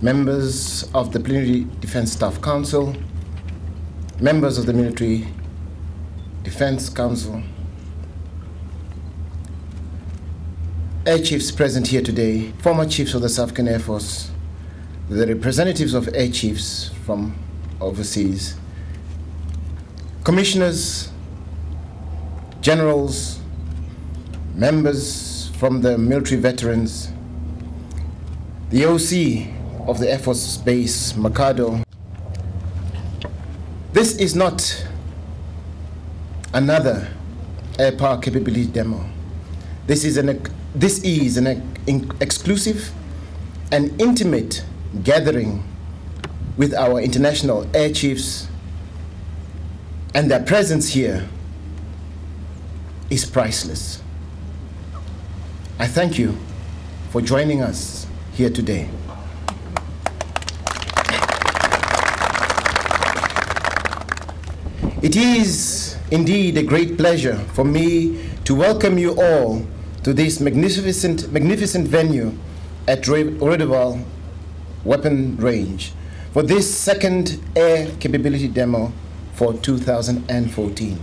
members of the Plenary Defense Staff Council, members of the Military Defense Council, Air Chiefs present here today, former chiefs of the South African Air Force, the representatives of Air Chiefs from overseas, commissioners, generals, members from the military veterans, the OC of the Air Force Base, Makado. This is not another air power capability demo. This is an exclusive and intimate gathering with our international air chiefs, and their presence here is priceless. I thank you for joining us here today. It is indeed a great pleasure for me to welcome you all to this magnificent venue at Roodeval Weapon Range for this second air capability demo for 2014.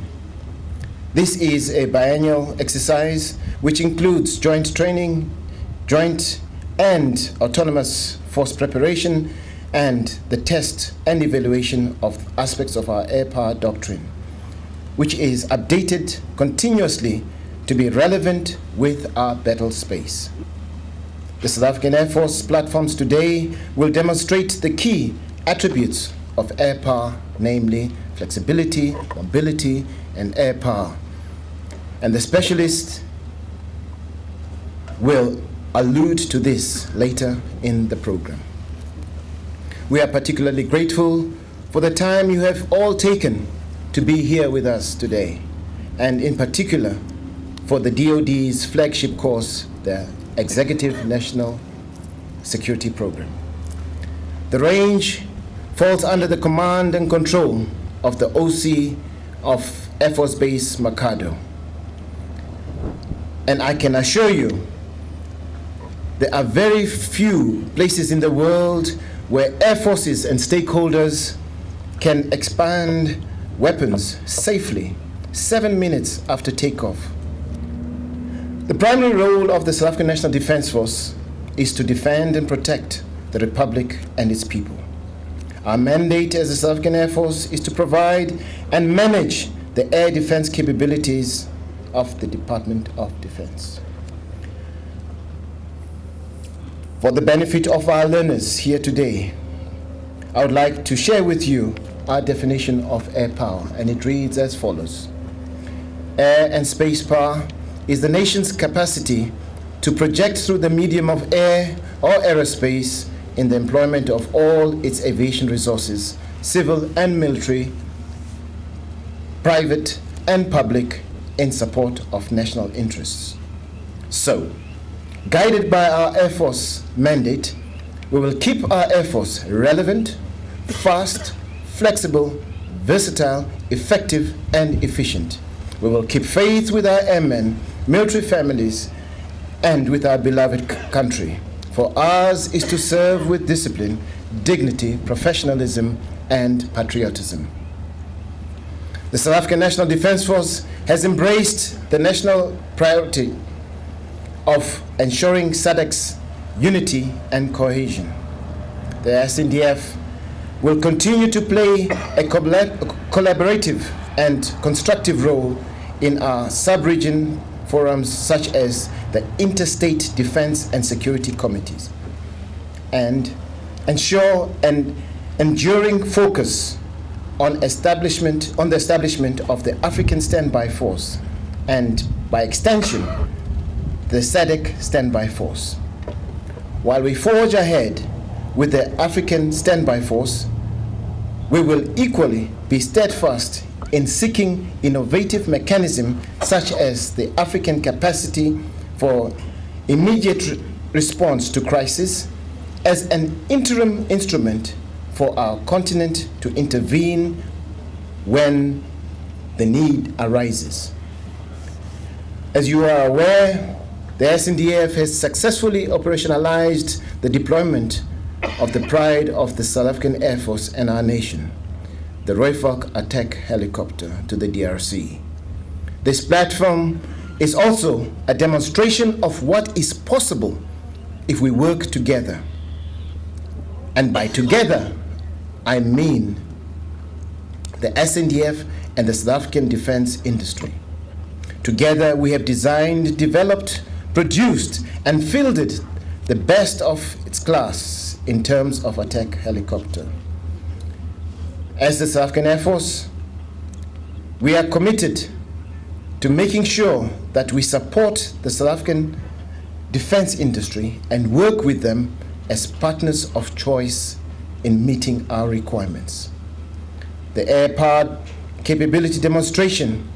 This is a biennial exercise which includes joint training, joint and autonomous force preparation, and the test and evaluation of aspects of our air power doctrine, which is updated continuously to be relevant with our battle space. The South African Air Force platforms today will demonstrate the key attributes of air power, namely flexibility, mobility, and air power. And the specialist will allude to this later in the program. We are particularly grateful for the time you have all taken to be here with us today, and in particular for the DoD's flagship course, the Executive National Security Program. The range falls under the command and control of the OC of Air Force Base Makado. And I can assure you, there are very few places in the world where air forces and stakeholders can expand weapons safely 7 minutes after takeoff. The primary role of the South African National Defense Force is to defend and protect the Republic and its people. Our mandate as the South African Air Force is to provide and manage the air defense capabilities of the Department of Defense. For the benefit of our learners here today, I would like to share with you our definition of air power, and it reads as follows. Air and space power is the nation's capacity to project through the medium of air or aerospace in the employment of all its aviation resources, civil and military, private and public, in support of national interests. So, guided by our Air Force mandate, we will keep our Air Force relevant, fast, flexible, versatile, effective, and efficient. We will keep faith with our airmen, military families, and with our beloved country. For ours is to serve with discipline, dignity, professionalism, and patriotism. The South African National Defense Force has embraced the national priority of ensuring SADC's unity and cohesion. The SNDF will continue to play a collaborative and constructive role in our sub-region forums such as the Interstate Defense and Security Committees, and ensure an enduring focus on the establishment of the African Standby Force, and by extension, the SADC Standby Force. While we forge ahead with the African Standby Force, we will equally be steadfast in seeking innovative mechanisms such as the African capacity for immediate response to crisis as an interim instrument for our continent to intervene when the need arises. As you are aware, the SNDF has successfully operationalized the deployment of the pride of the South African Air Force and our nation, the Rooivalk attack helicopter, to the DRC. This platform is also a demonstration of what is possible if we work together. And by together, I mean the SNDF and the South African defense industry. Together, we have designed, developed, produced, and fielded the best of its class in terms of attack helicopter. As the South African Air Force, we are committed to making sure that we support the South African defense industry and work with them as partners of choice in meeting our requirements. The air-powered capability demonstration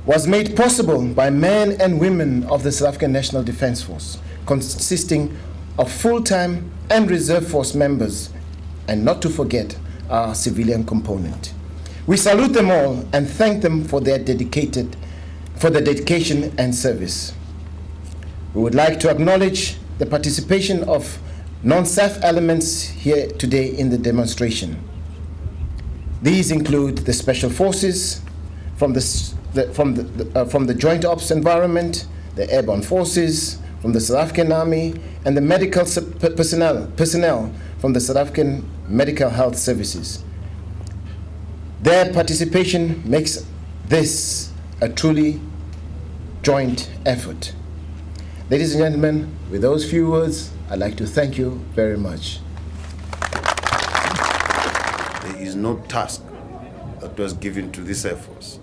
was made possible by men and women of the South African National Defence Force, consisting of full-time and reserve force members, and not to forget our civilian component. We salute them all and thank them for their dedication and service. We would like to acknowledge the participation of non-SAF elements here today in the demonstration. These include the Special Forces, from the Joint Ops environment, the Airborne Forces, from the South African Army, and the medical personnel from the South African Medical Health Services. Their participation makes this a truly joint effort. Ladies and gentlemen, with those few words, I'd like to thank you very much. There is no task that was given to this Air Force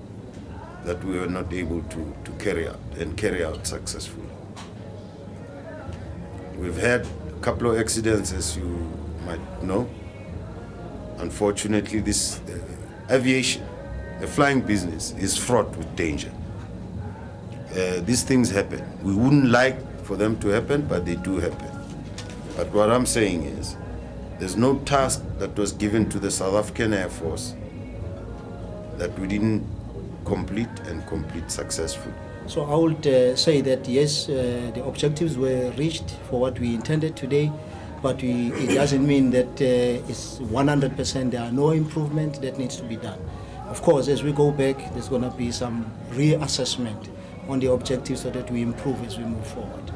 that we were not able to carry out and carry out successfully. We've had a couple of accidents, as you might know. Unfortunately, this aviation, the flying business, is fraught with danger. These things happen. We wouldn't like for them to happen, but they do happen. But what I'm saying is, there's no task that was given to the South African Air Force that we didn't complete and complete successfully. So I would say that yes, the objectives were reached for what we intended today, but it doesn't mean that it's 100%. There are no improvement that needs to be done. Of course, as we go back, there's going to be some reassessment on the objectives so that we improve as we move forward.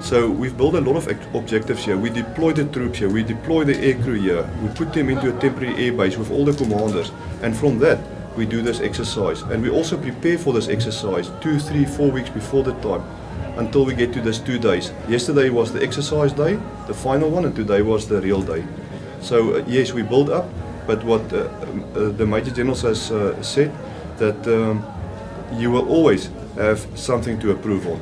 So we've built a lot of objectives here. We deploy the troops here, we deploy the aircrew here, we put them into a temporary airbase with all the commanders, and from that we do this exercise. And we also prepare for this exercise 2, 3, 4 weeks before the time, until we get to this 2 days. Yesterday was the exercise day, the final one, and today was the real day. So yes, we build up, but what the Major General has said, that you will always have something to improve on.